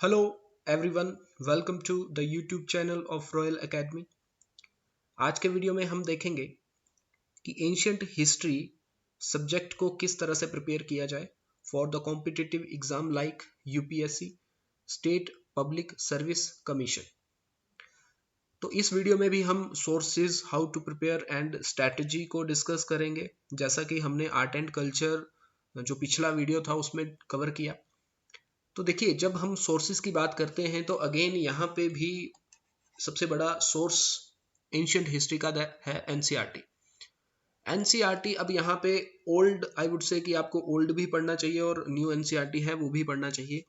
Hello everyone, welcome to the YouTube channel of Royal Academy। आज के video में हम देखेंगे कि एंशियंट हिस्ट्री सब्जेक्ट को किस तरह से प्रिपेयर किया जाए for the competitive exam like UPSC, state public service commission. तो इस वीडियो में भी हम sources, how to prepare and strategy को डिस्कस करेंगे, जैसा कि हमने आर्ट एंड कल्चर जो पिछला वीडियो था उसमें कवर किया। तो देखिए, जब हम सोर्सेज की बात करते हैं तो अगेन यहाँ पे भी सबसे बड़ा सोर्स एंशियंट हिस्ट्री का है एनसीईआरटी। एनसीईआरटी अब यहाँ पे ओल्ड, आई वुड से कि आपको ओल्ड भी पढ़ना चाहिए और न्यू एनसीईआरटी है वो भी पढ़ना चाहिए।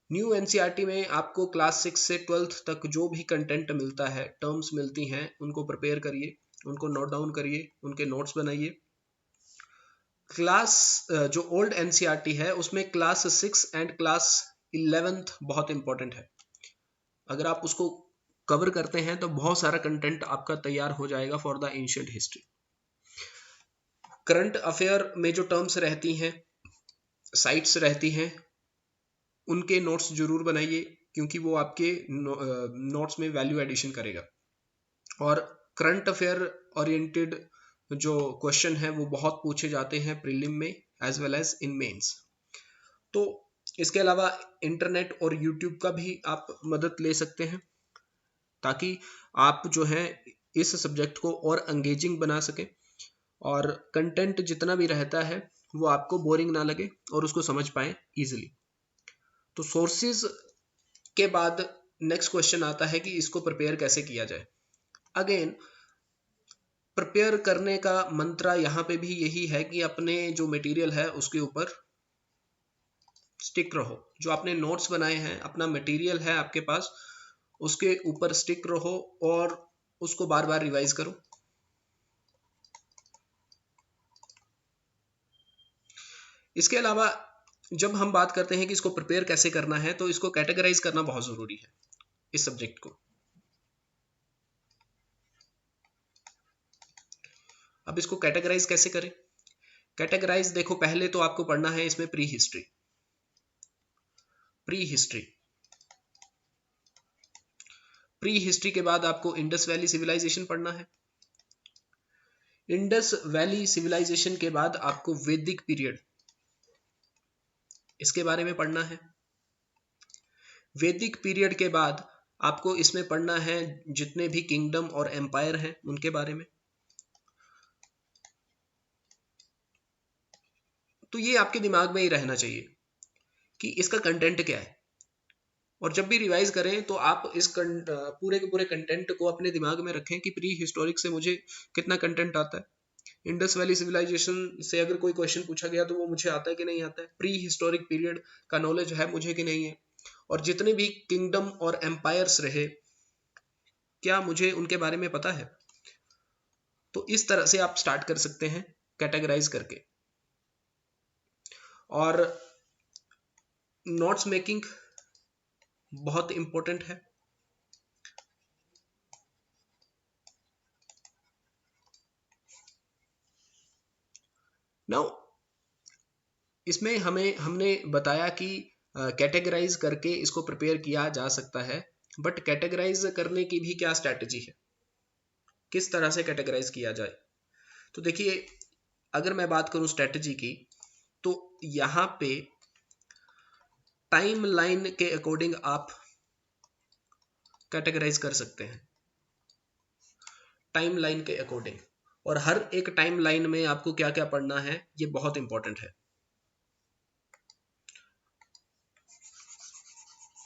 न्यू एनसीईआरटी में आपको क्लास 6 से 12th तक जो भी कंटेंट मिलता है, टर्म्स मिलती हैं, उनको प्रिपेयर करिए, उनको नोट डाउन करिए, उनके नोट्स बनाइए। क्लास जो ओल्ड एनसीईआरटी है उसमें क्लास 6 एंड क्लास 11th बहुत इंपॉर्टेंट है। अगर आप उसको कवर करते हैं तो बहुत सारा कंटेंट आपका तैयार हो जाएगा for the ancient history. Current affair में जो टर्म्स रहती हैं, साइट्स रहती हैं, उनके नोट्स जरूर बनाइए, क्योंकि वो आपके नोट्स में वैल्यू एडिशन करेगा। और करंट अफेयर ओरिएंटेड जो क्वेश्चन है वो बहुत पूछे जाते हैं प्रीलिम में as well as in mains. तो इसके अलावा इंटरनेट और यूट्यूब का भी आप मदद ले सकते हैं, ताकि आप जो है इस सब्जेक्ट को और एंगेजिंग बना सकें और कंटेंट जितना भी रहता है वो आपको बोरिंग ना लगे और उसको समझ पाएं इजीली। तो सोर्सेज के बाद नेक्स्ट क्वेश्चन आता है कि इसको प्रिपेयर कैसे किया जाए। अगेन, प्रिपेयर करने का मंत्र यहाँ पे भी यही है कि अपने जो मटेरियल है उसके ऊपर स्टिक रहो। जो आपने नोट्स बनाए हैं, अपना मटेरियल है आपके पास, उसके ऊपर स्टिक रहो और उसको बार बार रिवाइज करो। इसके अलावा जब हम बात करते हैं कि इसको प्रिपेयर कैसे करना है, तो इसको कैटेगराइज करना बहुत जरूरी है इस सब्जेक्ट को। अब इसको कैटेगराइज कैसे करें? कैटेगराइज देखो, पहले तो आपको पढ़ना है इसमें pre history. Pre history pre history के बाद आपको इंडस वैली सिविलाइजेशन पढ़ना है। इंडस वैली सिविलाइजेशन के बाद आपको वैदिक पीरियड, इसके बारे में पढ़ना है। वैदिक पीरियड के बाद आपको इसमें पढ़ना है जितने भी किंगडम और एम्पायर हैं उनके बारे में। तो ये आपके दिमाग में ही रहना चाहिए कि इसका कंटेंट क्या है, और जब भी रिवाइज करें तो आप इस पूरे के पूरे कंटेंट को अपने दिमाग में रखें कि प्री हिस्टोरिक से मुझे कितना कंटेंट आता है, इंडस वैली सिविलाइजेशन से अगर कोई क्वेश्चन पूछा गया तो वो मुझे आता है कि नहीं आता है, प्री हिस्टोरिक पीरियड का नॉलेज है मुझे कि नहीं है, और जितने भी किंगडम और एम्पायर्स रहे क्या मुझे उनके बारे में पता है। तो इस तरह से आप स्टार्ट कर सकते हैं कैटेगराइज करके। और नोट्स मेकिंग बहुत इंपॉर्टेंट है। नाउ इसमें हमने बताया कि कैटेगराइज करके इसको प्रिपेयर किया जा सकता है, बट कैटेगराइज करने की भी क्या स्ट्रैटेजी है, किस तरह से कैटेगराइज किया जाए। तो देखिए, अगर मैं बात करूं स्ट्रैटेजी की, तो यहाँ पे टाइम लाइन के अकॉर्डिंग आप कैटेगराइज कर सकते हैं, टाइम लाइन के अकॉर्डिंग। और हर एक टाइम लाइन में आपको क्या क्या पढ़ना है ये बहुत इंपॉर्टेंट है।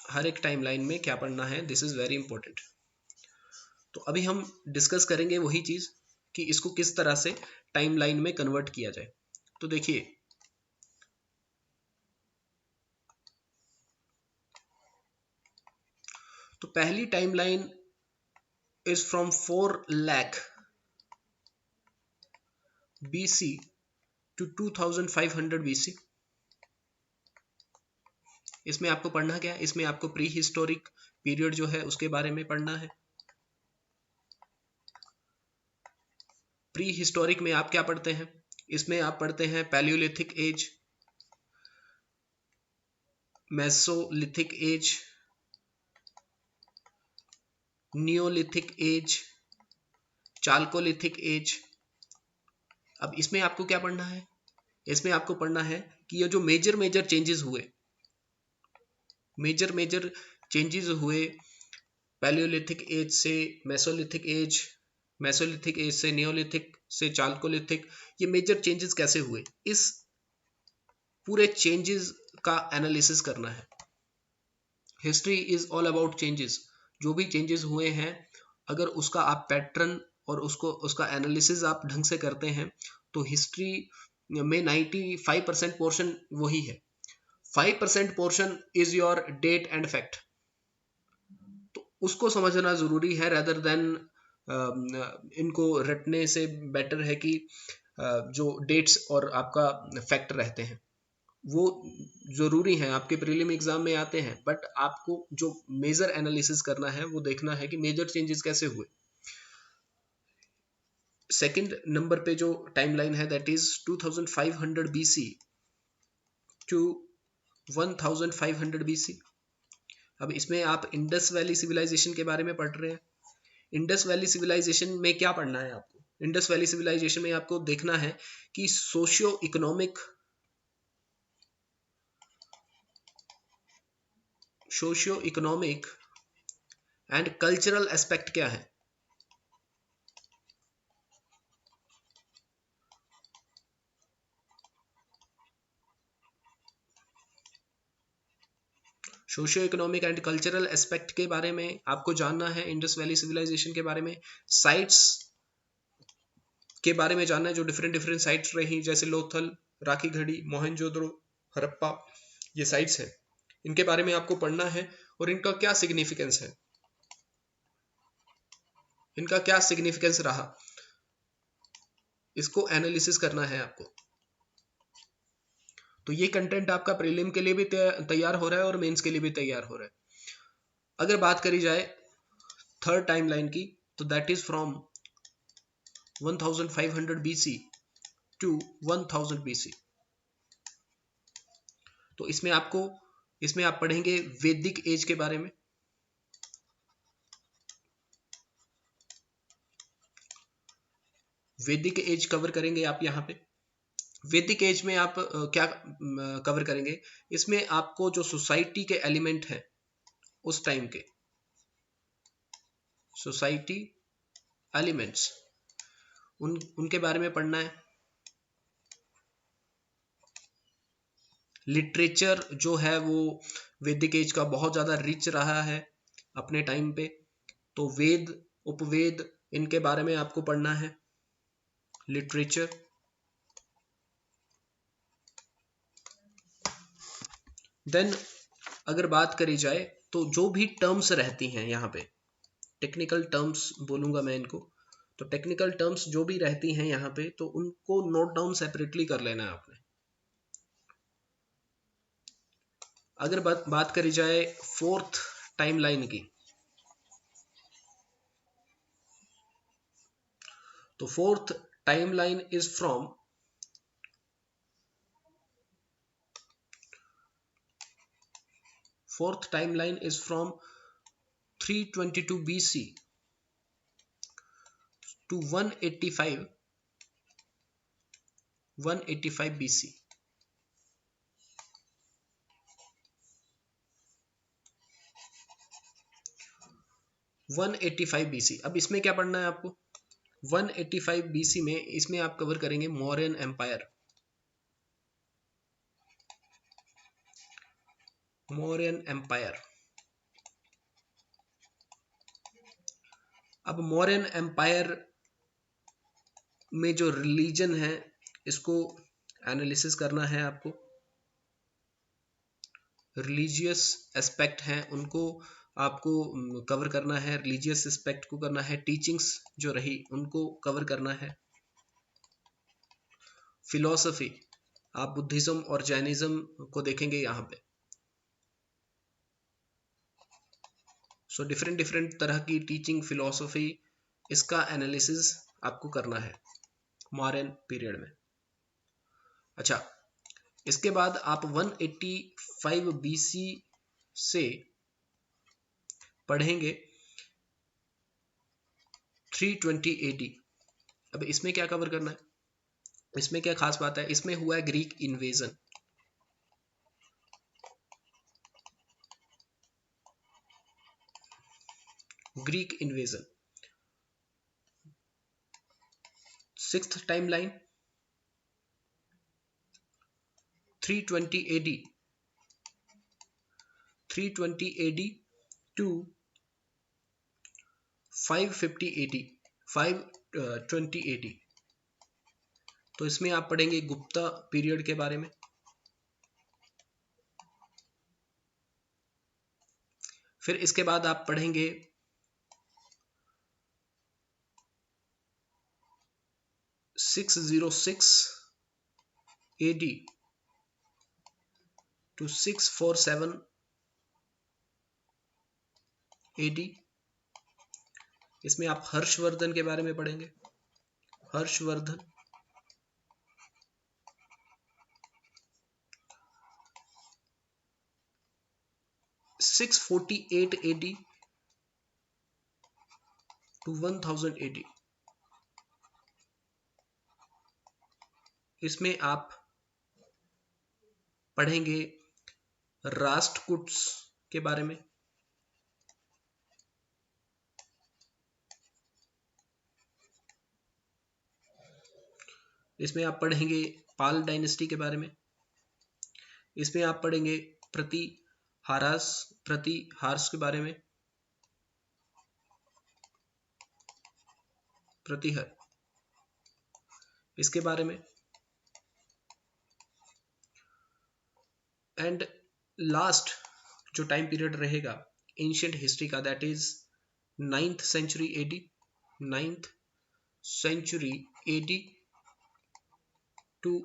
हर एक टाइम लाइन में क्या पढ़ना है, दिस इज वेरी इंपॉर्टेंट। तो अभी हम डिस्कस करेंगे वही चीज कि इसको किस तरह से टाइम लाइन में कन्वर्ट किया जाए। तो देखिए, तो पहली time line is from 4 lakh BC to 2500 BC। इसमें आपको पढ़ना क्या है? इसमें आपको प्री हिस्टोरिक पीरियड जो है उसके बारे में पढ़ना है। प्री हिस्टोरिक में आप क्या पढ़ते हैं? इसमें आप पढ़ते हैं palaeolithic age, mesolithic age, neolithic age, chalcolithic age. अब इसमें आपको क्या पढ़ना है? इसमें आपको पढ़ना है कि ये जो मेजर मेजर चेंजेस हुए, मेजर चेंजेस हुए पैलियोलिथिक एज से मेसोलिथिक एज, मेसोलिथिक एज से नियोलिथिक से चाल्कोलिथिक, ये मेजर चेंजेस कैसे हुए, इस पूरे चेंजेस का एनालिसिस करना है। History is all about changes. जो भी चेंजेस हुए हैं, अगर उसका आप पैटर्न और उसका एनालिसिस आप ढंग से करते हैं तो हिस्ट्री में 95% पोर्शन वही है। 5% portion is your date and fact. तो उसको समझना जरूरी है, रेदर देन इनको रटने से बेटर है कि जो डेट्स और आपका फैक्ट रहते हैं वो जरूरी है, आपके प्रीलिम एग्जाम में आते हैं, बट आपको जो मेजर एनालिसिस करना है वो देखना है कि मेजर चेंजेस कैसे हुए। सेकंड नंबर पे जो टाइमलाइन है that is 2500 BC to 1500 BC. अब इसमें आप इंडस वैली सिविलाइजेशन के बारे में पढ़ रहे हैं। इंडस वैली सिविलाइजेशन में क्या पढ़ना है आपको? इंडस वैली सिविलाइजेशन में आपको देखना है कि socio economic and cultural aspect क्या है। Socio economic and cultural aspect के बारे में आपको जानना है, इंडस वैली सिविलाइजेशन के बारे में। साइट्स के बारे में जानना है, जो डिफरेंट डिफरेंट साइट्स रही, जैसे लोथल, राखी घड़ी, मोहनजोदड़ो, हड़प्पा, ये साइट्स हैं, इनके बारे में आपको पढ़ना है और इनका क्या सिग्निफिकेंस है, इनका क्या सिग्निफिकेंस रहा, इसको एनालिसिस करना है आपको। तो ये कंटेंट आपका प्रीलिम के लिए भी तैयार हो रहा है और मेंस के लिए भी तैयार हो रहा है। अगर बात करी जाए थर्ड टाइमलाइन की, तो that is from 1500 BC to 1000 BC। तो इसमें आप पढ़ेंगे वैदिक एज के बारे में, वैदिक एज कवर करेंगे आप यहाँ पे। वैदिक एज में आप क्या कवर करेंगे? इसमें आपको जो सोसाइटी के एलिमेंट हैं उस टाइम के, सोसाइटी एलिमेंट्स, उनके बारे में पढ़ना है। लिटरेचर जो है वो वैदिक एज का बहुत ज़्यादा रिच रहा है अपने टाइम पे, तो वेद, उपवेद, इनके बारे में आपको पढ़ना है, लिटरेचर। देन अगर बात करी जाए तो जो भी टर्म्स रहती हैं यहाँ पे, टेक्निकल टर्म्स बोलूँगा मैं इनको, तो टेक्निकल टर्म्स जो भी रहती हैं यहाँ पे, तो उनको नोट डाउन सेपरेटली कर लेना है आपने। अगर बात करी जाए फोर्थ टाइमलाइन की, तो fourth timeline is from fourth timeline is from 322 BC to 185 BC। 185 BC। अब इसमें क्या पढ़ना है आपको? 185 BC में इसमें आप कवर करेंगे मौर्यन एम्पायर, मौर्यन एम्पायर। अब मौर्यन एम्पायर में जो रिलीजन है इसको एनालिसिस करना है आपको, रिलीजियस एस्पेक्ट हैं उनको आपको कवर करना है, रिलीजियस एस्पेक्ट को करना है, टीचिंग्स जो रही उनको कवर करना है। फिलॉसफी, आप बुद्धिज्म और जैनिज्म को देखेंगे यहाँ पे। सो डिफरेंट डिफरेंट तरह की टीचिंग, फिलॉसफी, इसका एनालिसिस आपको करना है मौर्यन पीरियड में। अच्छा, इसके बाद आप 185 BC से पढ़ेंगे 320 AD। अब इसमें क्या कवर करना है, इसमें क्या खास बात है, इसमें हुआ है Greek invasion. Greek invasion, sixth timeline 320 AD, 320 AD to 550 AD, 520 AD। तो इसमें आप पढ़ेंगे गुप्ता पीरियड के बारे में, फिर इसके बाद आप पढ़ेंगे 606 AD टू 647 AD। इसमें आप हर्षवर्धन के बारे में पढ़ेंगे, Harshavardhana. Six 48 AD to 1000 AD। इसमें आप पढ़ेंगे राष्ट्रकूट्स के बारे में, इसमें आप पढ़ेंगे पाल डायनेस्टी के बारे में, इसमें आप पढ़ेंगे प्रतिहार्स के बारे में, प्रतिहर इसके बारे में। एंड लास्ट जो टाइम पीरियड रहेगा एंशिएंट हिस्ट्री का, that is 9th century AD, 9th century AD to